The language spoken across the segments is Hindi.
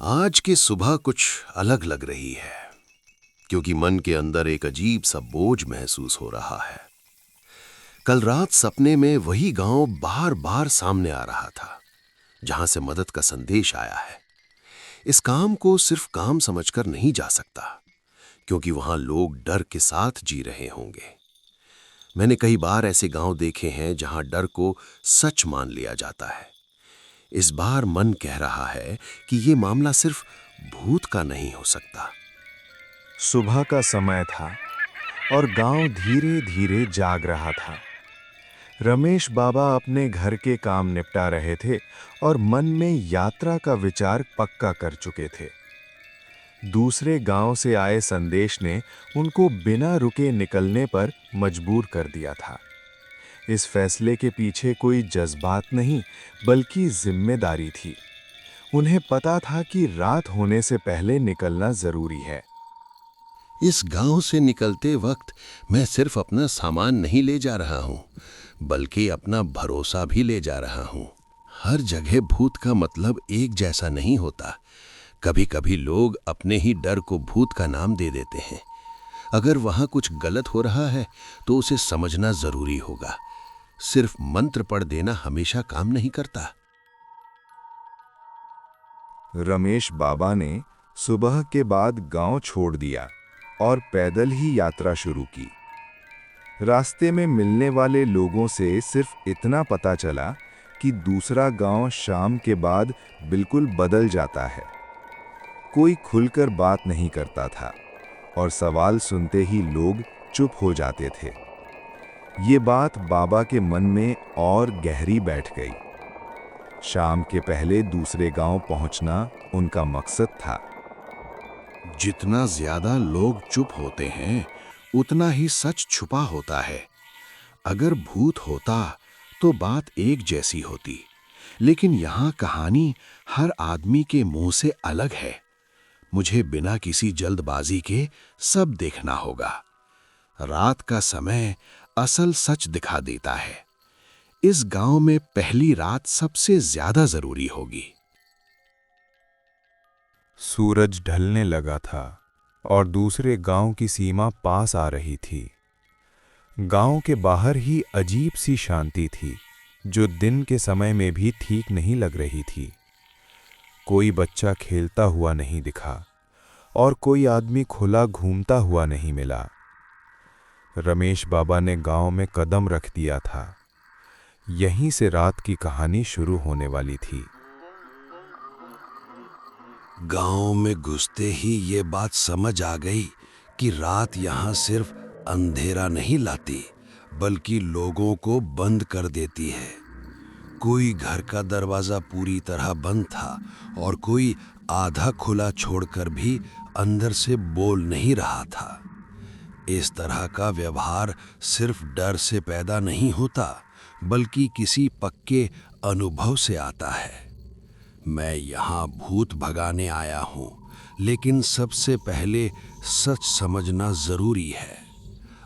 आज की सुबह कुछ अलग लग रही है क्योंकि मन के अंदर एक अजीब सा बोझ महसूस हो रहा है। कल रात सपने में वही गांव बार बार सामने आ रहा था जहां से मदद का संदेश आया है। इस काम को सिर्फ काम समझकर नहीं जा सकता क्योंकि वहां लोग डर के साथ जी रहे होंगे। मैंने कई बार ऐसे गांव देखे हैं जहां डर को सच मान लिया जाता है। इस बार मन कह रहा है कि यह मामला सिर्फ भूत का नहीं हो सकता। सुबह का समय था और गांव धीरे धीरे जाग रहा था। रमेश बाबा अपने घर के काम निपटा रहे थे और मन में यात्रा का विचार पक्का कर चुके थे। दूसरे गांव से आए संदेश ने उनको बिना रुके निकलने पर मजबूर कर दिया था। इस फैसले के पीछे कोई जज्बात नहीं, बल्कि जिम्मेदारी थी। उन्हें पता था कि रात होने से पहले निकलना जरूरी है। इस गांव से निकलते वक्त मैं सिर्फ अपना सामान नहीं ले जा रहा हूं, बल्कि अपना भरोसा भी ले जा रहा हूं। हर जगह भूत का मतलब एक जैसा नहीं होता। कभी कभी लोग अपने ही डर को भूत का नाम दे देते हैं। अगर वहां कुछ गलत हो रहा है तो उसे समझना जरूरी होगा। सिर्फ मंत्र पढ़ देना हमेशा काम नहीं करता। रमेश बाबा ने सुबह के बाद गांव छोड़ दिया और पैदल ही यात्रा शुरू की। रास्ते में मिलने वाले लोगों से सिर्फ इतना पता चला कि दूसरा गांव शाम के बाद बिल्कुल बदल जाता है। कोई खुलकर बात नहीं करता था और सवाल सुनते ही लोग चुप हो जाते थे। ये बात बाबा के मन में और गहरी बैठ गई। शाम के पहले दूसरे गांव पहुंचना उनका मकसद था। जितना ज्यादा लोग चुप होते हैं उतना ही सच छुपा होता है। अगर भूत होता तो बात एक जैसी होती, लेकिन यहां कहानी हर आदमी के मुंह से अलग है। मुझे बिना किसी जल्दबाजी के सब देखना होगा। रात का समय असल सच दिखा देता है। इस गांव में पहली रात सबसे ज्यादा जरूरी होगी। सूरज ढलने लगा था और दूसरे गांव की सीमा पास आ रही थी। गांव के बाहर ही अजीब सी शांति थी, जो दिन के समय में भी ठीक नहीं लग रही थी। कोई बच्चा खेलता हुआ नहीं दिखा और कोई आदमी खुला घूमता हुआ नहीं मिला। रमेश बाबा ने गांव में कदम रख दिया था। यहीं से रात की कहानी शुरू होने वाली थी। गांव में घुसते ही ये बात समझ आ गई कि रात यहां सिर्फ अंधेरा नहीं लाती, बल्कि लोगों को बंद कर देती है। कोई घर का दरवाजा पूरी तरह बंद था और कोई आधा खुला छोड़कर भी अंदर से बोल नहीं रहा था। इस तरह का व्यवहार सिर्फ डर से पैदा नहीं होता, बल्कि किसी पक्के अनुभव से आता है। मैं यहाँ भूत भगाने आया हूँ, लेकिन सबसे पहले सच समझना जरूरी है।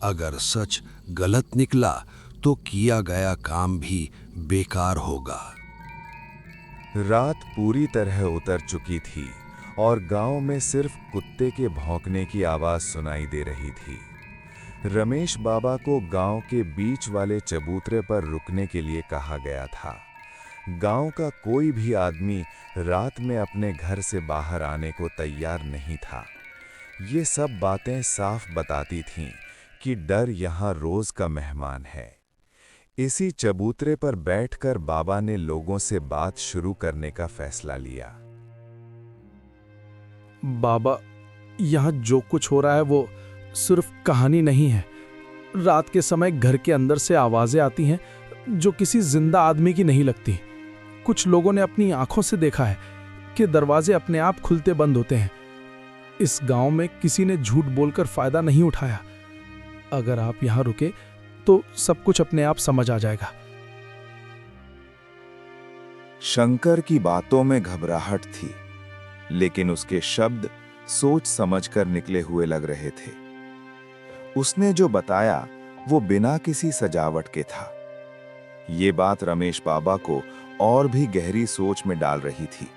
अगर सच गलत निकला तो किया गया काम भी बेकार होगा। रात पूरी तरह उतर चुकी थी और गांव में सिर्फ कुत्ते के भौंकने की आवाज सुनाई दे रही थी। रमेश बाबा को गांव के बीच वाले चबूतरे पर रुकने के लिए कहा गया था। गांव का कोई भी आदमी रात में अपने घर से बाहर आने को तैयार नहीं था। ये सब बातें साफ बताती थीं कि डर यहाँ रोज का मेहमान है। इसी चबूतरे पर बैठकर बाबा ने लोगों से बात शुरू करने का फैसला लिया। बाबा, यहाँ जो कुछ हो रहा है वो सिर्फ कहानी नहीं है। रात के समय घर के अंदर से आवाजें आती हैं जो किसी जिंदा आदमी की नहीं लगती। कुछ लोगों ने अपनी आंखों से देखा है कि दरवाजे अपने आप खुलते बंद होते हैं। इस गांव में किसी ने झूठ बोलकर फायदा नहीं उठाया। अगर आप यहाँ रुके तो सब कुछ अपने आप समझ आ जाएगा। शंकर की बातों में घबराहट थी, लेकिन उसके शब्द सोच समझकर निकले हुए लग रहे थे। उसने जो बताया वो बिना किसी सजावट के था। ये बात रमेश बाबा को और भी गहरी सोच में डाल रही थी।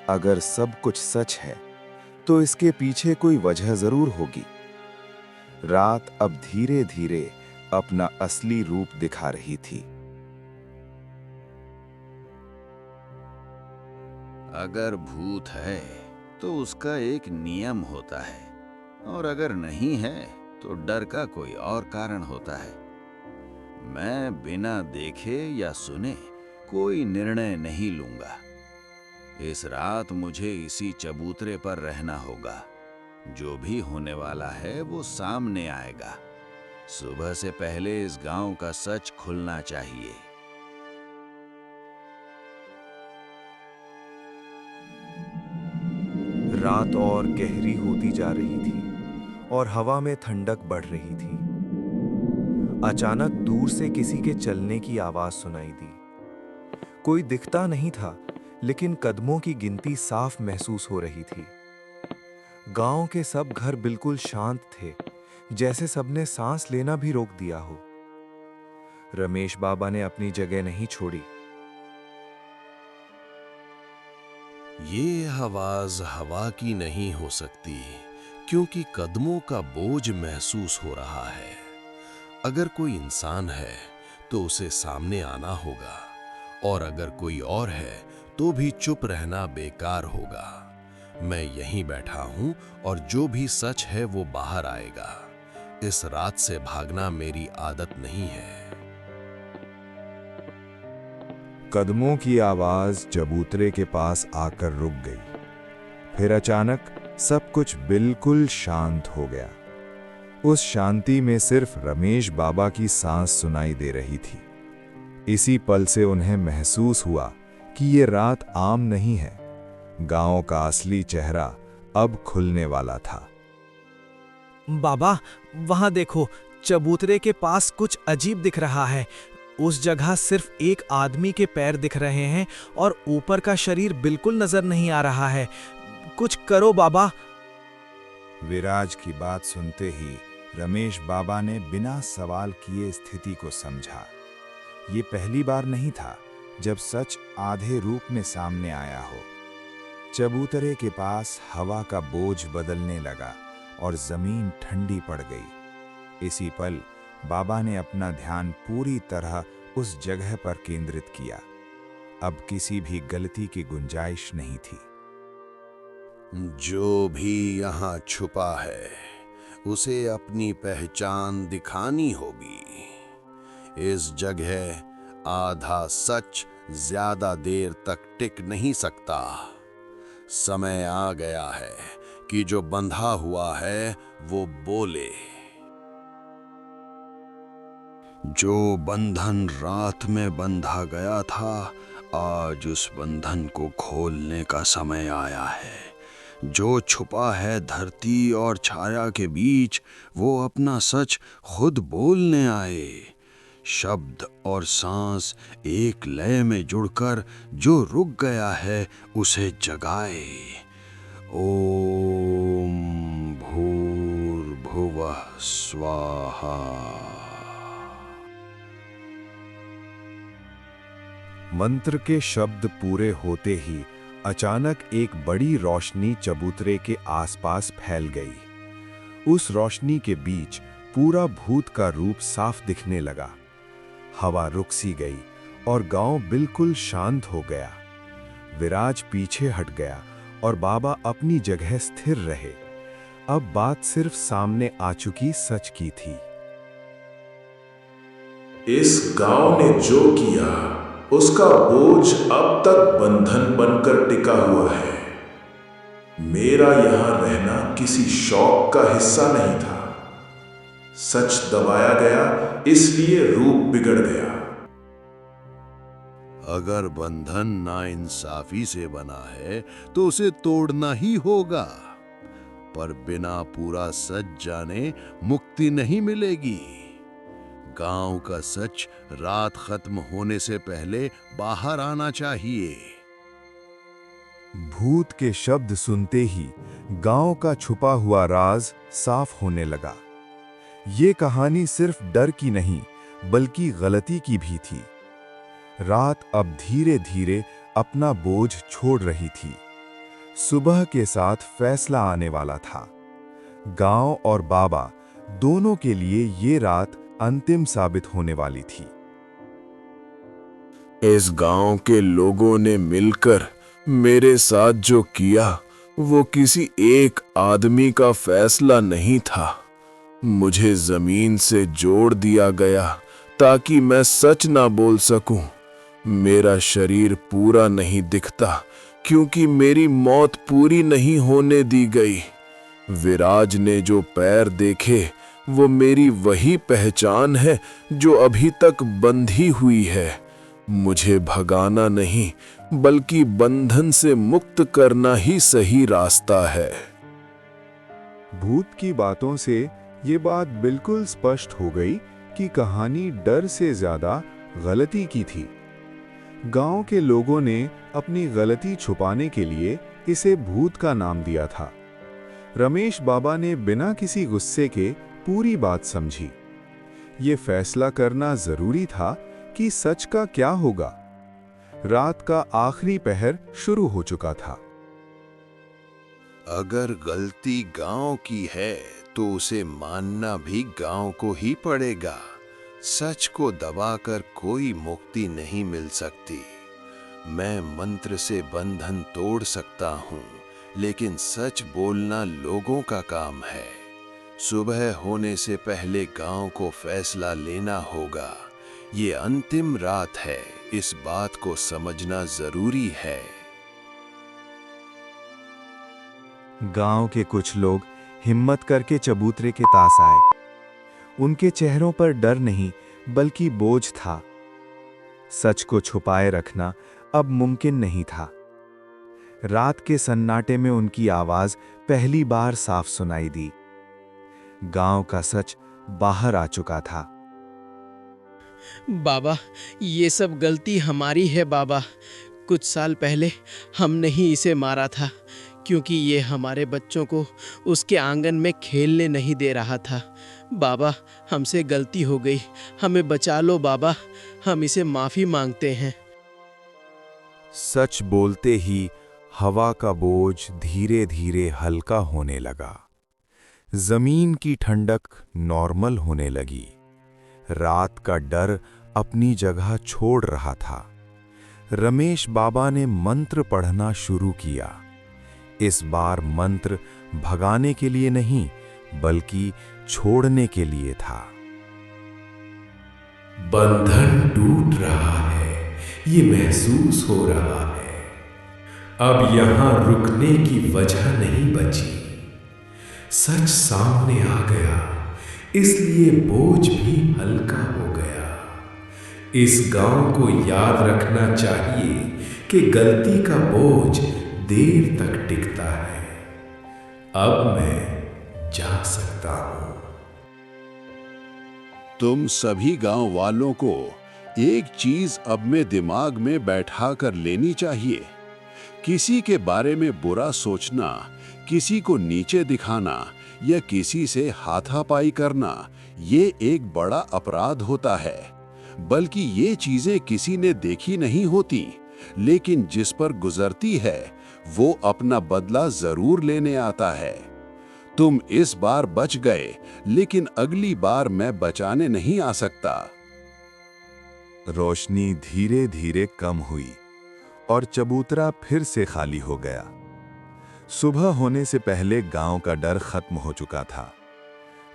अगर सब कुछ सच है तो इसके पीछे कोई वजह जरूर होगी। रात अब धीरे धीरे अपना असली रूप दिखा रही थी। अगर भूत है तो उसका एक नियम होता है, और अगर नहीं है तो डर का कोई और कारण होता है। मैं बिना देखे या सुने कोई निर्णय नहीं लूंगा। इस रात मुझे इसी चबूतरे पर रहना होगा। जो भी होने वाला है वो सामने आएगा। सुबह से पहले इस गांव का सच खुलना चाहिए। रात और गहरी होती जा रही थी और हवा में ठंडक बढ़ रही थी। अचानक दूर से किसी के चलने की आवाज सुनाई दी। कोई दिखता नहीं था, लेकिन कदमों की गिनती साफ महसूस हो रही थी। गांव के सब घर बिल्कुल शांत थे, जैसे सबने सांस लेना भी रोक दिया हो। रमेश बाबा ने अपनी जगह नहीं छोड़ी। ये आवाज हवा की नहीं हो सकती, क्योंकि कदमों का बोझ महसूस हो रहा है। अगर कोई इंसान है तो उसे सामने आना होगा, और अगर कोई और है तो भी चुप रहना बेकार होगा। मैं यहीं बैठा हूं और जो भी सच है वो बाहर आएगा। इस रात से भागना मेरी आदत नहीं है। कदमों की आवाज चबूतरे के पास आकर रुक गई। फिर अचानक सब कुछ बिल्कुल शांत हो गया। उस शांति में सिर्फ रमेश बाबा की सांस सुनाई दे रही थी। इसी पल से उन्हें महसूस हुआ कि ये रात आम नहीं है। गांव का असली चेहरा अब खुलने वाला था। बाबा, वहां देखो, चबूतरे के पास कुछ अजीब दिख रहा है। उस जगह सिर्फ एक आदमी के पैर दिख रहे हैं और ऊपर का शरीर बिल्कुल नजर नहीं आ रहा है। कुछ करो बाबा। विराज की बात सुनते ही रमेश बाबा ने बिना सवाल किए स्थिति को समझा। ये पहली बार नहीं था जब सच आधे रूप में सामने आया हो। चबूतरे के पास हवा का बोझ बदलने लगा और जमीन ठंडी पड़ गई। इसी पल बाबा ने अपना ध्यान पूरी तरह उस जगह पर केंद्रित किया। अब किसी भी गलती की गुंजाइश नहीं थी। जो भी यहाँ छुपा है उसे अपनी पहचान दिखानी होगी। इस जगह आधा सच ज्यादा देर तक टिक नहीं सकता। समय आ गया है कि जो बंधा हुआ है वो बोले। जो बंधन रात में बंधा गया था, आज उस बंधन को खोलने का समय आया है। जो छुपा है धरती और छाया के बीच, वो अपना सच खुद बोलने आए। शब्द और सांस एक लय में जुड़कर जो रुक गया है उसे जगाए। ओम भूर्भुवः स्वाहा। मंत्र के शब्द पूरे होते ही अचानक एक बड़ी रोशनी चबूतरे के आसपास फैल गई। उस रोशनी के बीच पूरा भूत का रूप साफ दिखने लगा। हवा रुक सी गई और गांव बिल्कुल शांत हो गया। विराज पीछे हट गया और बाबा अपनी जगह स्थिर रहे। अब बात सिर्फ सामने आ चुकी सच की थी। इस गांव ने जो किया उसका बोझ अब तक बंधन बनकर टिका हुआ है। मेरा यहां रहना किसी शौक का हिस्सा नहीं था। सच दबाया गया, इसलिए रूप बिगड़ गया। अगर बंधन नाइंसाफी से बना है तो उसे तोड़ना ही होगा, पर बिना पूरा सच जाने मुक्ति नहीं मिलेगी। गांव का सच रात खत्म होने से पहले बाहर आना चाहिए। भूत के शब्द सुनते ही गांव का छुपा हुआ राज साफ होने लगा। ये कहानी सिर्फ डर की नहीं, बल्कि गलती की भी थी। रात अब धीरे धीरे अपना बोझ छोड़ रही थी। सुबह के साथ फैसला आने वाला था। गांव और बाबा दोनों के लिए ये रात अंतिम साबित होने वाली थी। इस गांव के लोगों ने मिलकर मेरे साथ जो किया वो किसी एक आदमी का फैसला नहीं था। मुझे जमीन से जोड़ दिया गया ताकि मैं सच ना बोल सकूं। मेरा शरीर पूरा नहीं दिखता क्योंकि मेरी मौत पूरी नहीं होने दी गई। विराज ने जो पैर देखे वो मेरी वही पहचान है जो अभी तक बंधी हुई है। मुझे भगाना नहीं बल्कि बंधन से मुक्त करना ही सही रास्ता है। भूत की बातों से ये बात बिल्कुल स्पष्ट हो गई कि कहानी डर से ज्यादा गलती की थी। गांव के लोगों ने अपनी गलती छुपाने के लिए इसे भूत का नाम दिया था। रमेश बाबा ने बिना किसी गुस्से के पूरी बात समझी। ये फैसला करना जरूरी था कि सच का क्या होगा। रात का आखिरी पहर शुरू हो चुका था। अगर गलती गांव की है तो उसे मानना भी गांव को ही पड़ेगा। सच को दबाकर कोई मुक्ति नहीं मिल सकती। मैं मंत्र से बंधन तोड़ सकता हूं, लेकिन सच बोलना लोगों का काम है। सुबह होने से पहले गांव को फैसला लेना होगा। ये अंतिम रात है, इस बात को समझना जरूरी है। गांव के कुछ लोग हिम्मत करके चबूतरे के पास आए। उनके चेहरों पर डर नहीं बल्कि बोझ था। सच को छुपाए रखना अब मुमकिन नहीं था। रात के सन्नाटे में उनकी आवाज पहली बार साफ सुनाई दी। गांव का सच बाहर आ चुका था। बाबा, ये सब गलती हमारी है बाबा। कुछ साल पहले हमने ही इसे मारा था क्योंकि ये हमारे बच्चों को उसके आंगन में खेलने नहीं दे रहा था। बाबा, हमसे गलती हो गई, हमें बचा लो बाबा, हम इसे माफ़ी मांगते हैं। सच बोलते ही हवा का बोझ धीरे धीरे हल्का होने लगा। जमीन की ठंडक नॉर्मल होने लगी। रात का डर अपनी जगह छोड़ रहा था। रमेश बाबा ने मंत्र पढ़ना शुरू किया। इस बार मंत्र भगाने के लिए नहीं बल्कि छोड़ने के लिए था। बंधन टूट रहा है, ये महसूस हो रहा है। अब यहां रुकने की वजह नहीं बची। सच सामने आ गया, इसलिए बोझ भी हल्का हो गया। इस गांव को याद रखना चाहिए कि गलती का बोझ देर तक टिकता है। अब मैं जा सकता हूं। तुम सभी गांव वालों को एक चीज अब में दिमाग में बैठा कर लेनी चाहिए। किसी के बारे में बुरा सोचना, किसी को नीचे दिखाना या किसी से हाथापाई करना, ये एक बड़ा अपराध होता है। बल्कि ये चीजें किसी ने देखी नहीं होती, लेकिन जिस पर गुजरती है वो अपना बदला जरूर लेने आता है। तुम इस बार बच गए, लेकिन अगली बार मैं बचाने नहीं आ सकता। रोशनी धीरे धीरे कम हुई और चबूतरा फिर से खाली हो गया। सुबह होने से पहले गांव का डर खत्म हो चुका था।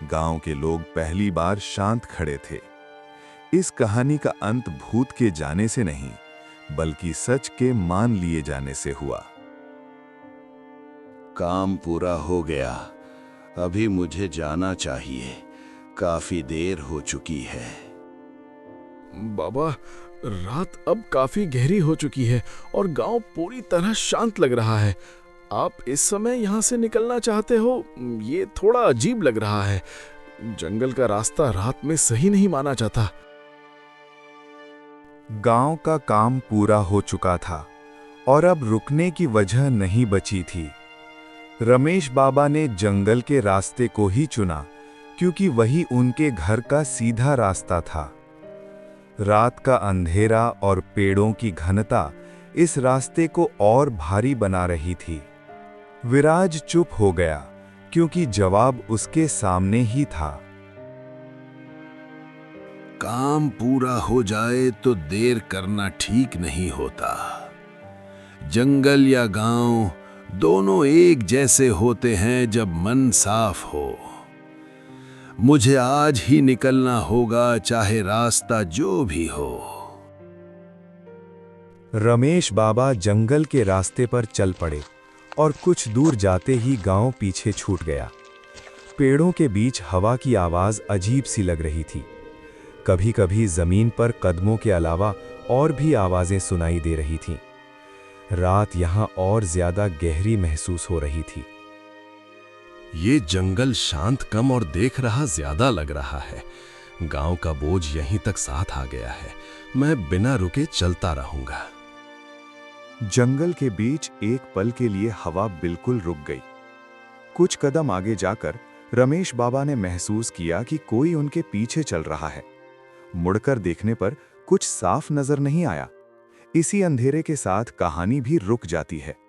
गांव के लोग पहली बार शांत खड़े थे। इस कहानी का अंत भूत के जाने से नहीं बल्कि सच के मान लिए जाने से हुआ। काम पूरा हो गया, अभी मुझे जाना चाहिए। काफी देर हो चुकी है। बाबा, रात अब काफी गहरी हो चुकी है और गांव पूरी तरह शांत लग रहा है। आप इस समय यहां से निकलना चाहते हो, ये थोड़ा अजीब लग रहा है। जंगल का रास्ता रात में सही नहीं माना जाता। गांव का काम पूरा हो चुका था और अब रुकने की वजह नहीं बची थी। रमेश बाबा ने जंगल के रास्ते को ही चुना क्योंकि वही उनके घर का सीधा रास्ता था। रात का अंधेरा और पेड़ों की घनता इस रास्ते को और भारी बना रही थी। विराज चुप हो गया क्योंकि जवाब उसके सामने ही था। काम पूरा हो जाए तो देर करना ठीक नहीं होता। जंगल या गांव दोनों एक जैसे होते हैं जब मन साफ हो। मुझे आज ही निकलना होगा, चाहे रास्ता जो भी हो। रमेश बाबा जंगल के रास्ते पर चल पड़े और कुछ दूर जाते ही गांव पीछे छूट गया। पेड़ों के बीच हवा की आवाज अजीब सी लग रही थी। कभी-कभी जमीन पर कदमों के अलावा और भी आवाजें सुनाई दे रही थीं। रात यहां और ज्यादा गहरी महसूस हो रही थी। ये जंगल शांत कम और देख रहा ज्यादा लग रहा है। गांव का बोझ यहीं तक साथ आ गया है। मैं बिना रुके चलता रहूंगा। जंगल के बीच एक पल के लिए हवा बिल्कुल रुक गई। कुछ कदम आगे जाकर रमेश बाबा ने महसूस किया कि कोई उनके पीछे चल रहा है। मुड़कर देखने पर कुछ साफ नजर नहीं आया। इसी अंधेरे के साथ कहानी भी रुक जाती है।